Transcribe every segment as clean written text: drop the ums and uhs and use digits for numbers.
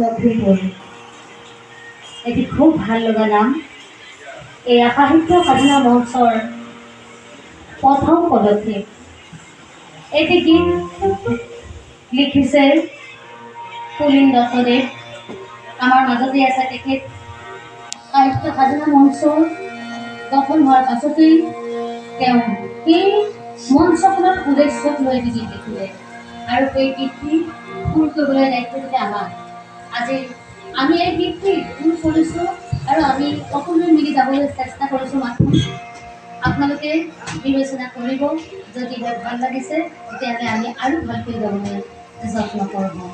লক্ষ্মীপুর। এটি খুব ভাল লগা নাম। এই সাহিত্য সাধনা মঞ্চৰ প্ৰথম পদক্ষেপ। এটি গীত লিখিছে পুলিন দত্তদেৱ। আমাৰ মাজতে আছে তেখেত। সাহিত্য সাধনা মঞ্চ গঠন হোৱাৰ পাছতেই তেওঁ সেই মঞ্চখনৰ উদ্দেশ্যক লৈ এটি গীত লিখিলে আৰু সেই গীতটি সুৰ কৰিবলৈ দায়িত্ব দিলে আমাক। আজি আমি এই গীতটি সুৰ কৰিছোঁ আৰু আমি সকলোৱে মিলি যাবলৈ চেষ্টা কৰিছোঁ। মাথোঁ আপোনালোকে বিবেচনা কৰিব। যদিহে ভাল লাগিছে তেতিয়াহ'লে আমি আৰু ভালকৈ গাবলৈ যত্ন কৰোঁ।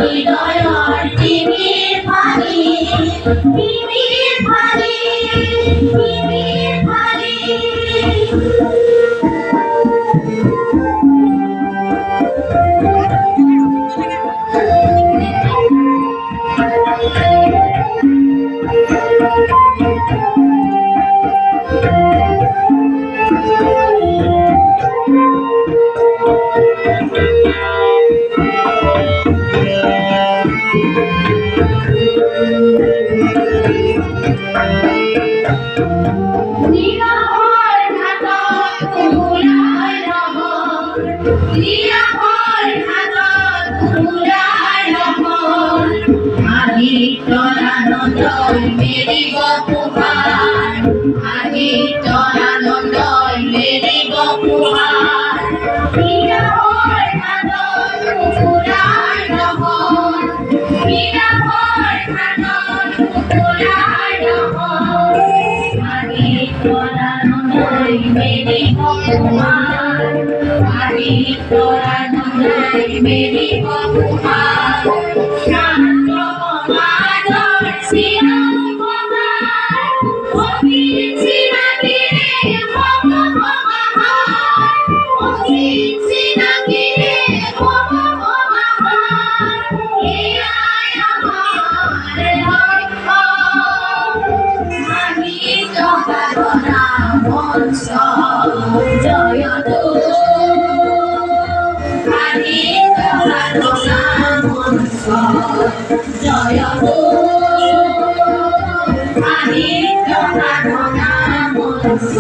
হৃদয়ের তিমির পানি নিরাভয় ঘাতক তুমুলায় রহর, নিরাভয় ঘাতক তুমুলায় রহর, আদিত্যরানন্দয় মেরি বপুহার, আদিত্যরানন্দয় মেরি বপুহার, নিরাভয় ঘাতক তুমুলায় রহর, নিরাভয় ঘাতক তুমুলায় রহর, আদিত্যরানন্দয় মেরি বপুহার, আদিত্যরানন্দয় মেরি বপুহার, শান্ত মাধর শ্রীরাম কুমার, অসীম শ্রীরাগিরে ভব ভবাহার, অসীম শ্রীরাগিরে ভব ভবাহার, হে আয় আমার লক্ষ্য, আদিত্য সাধনা মঞ্চ জয় তু, আদিত্য সাধনা মঞ্চ জয় তু, আদিত্য সাধনা মঞ্চ,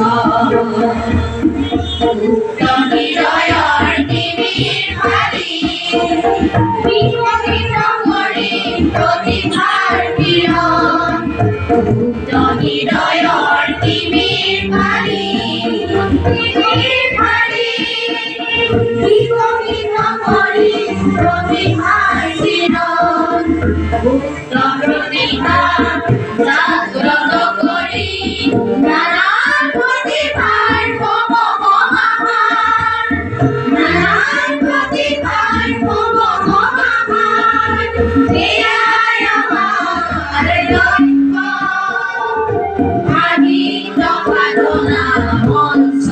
মুক্ত হৃদয়ৰ তিমিৰ ভালি, বিকশিত কৰি প্ৰতিভাৰ কিৰণ, মুক্ত হৃদয়ৰ তিমিৰ ভালি, তিমিৰ ভালি, বিকশিত কৰি প্ৰতিভাৰ কিৰণ, মুক্ত প্ৰতিভা জাগ্ৰত কৰি নানান প্ৰতিভাৰ ভৱ ভৱাহাৰ, নানান প্ৰতিভাৰ ভৱ ভৱাহাৰ, এয়াই আমাৰ লক্ষ্য, আদিত্য সাধনা মঞ্চ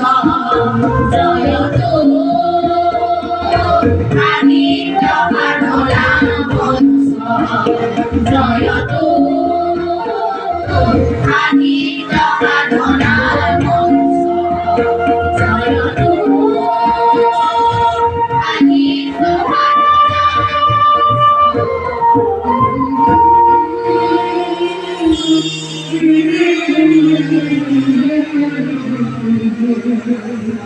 জয় তু, আদিত্য সাধনা মঞ্চ জয় তু, আদিত্য সাধনা মঞ্চ জয় তু, আদিত্য সাধনা মঞ্চ।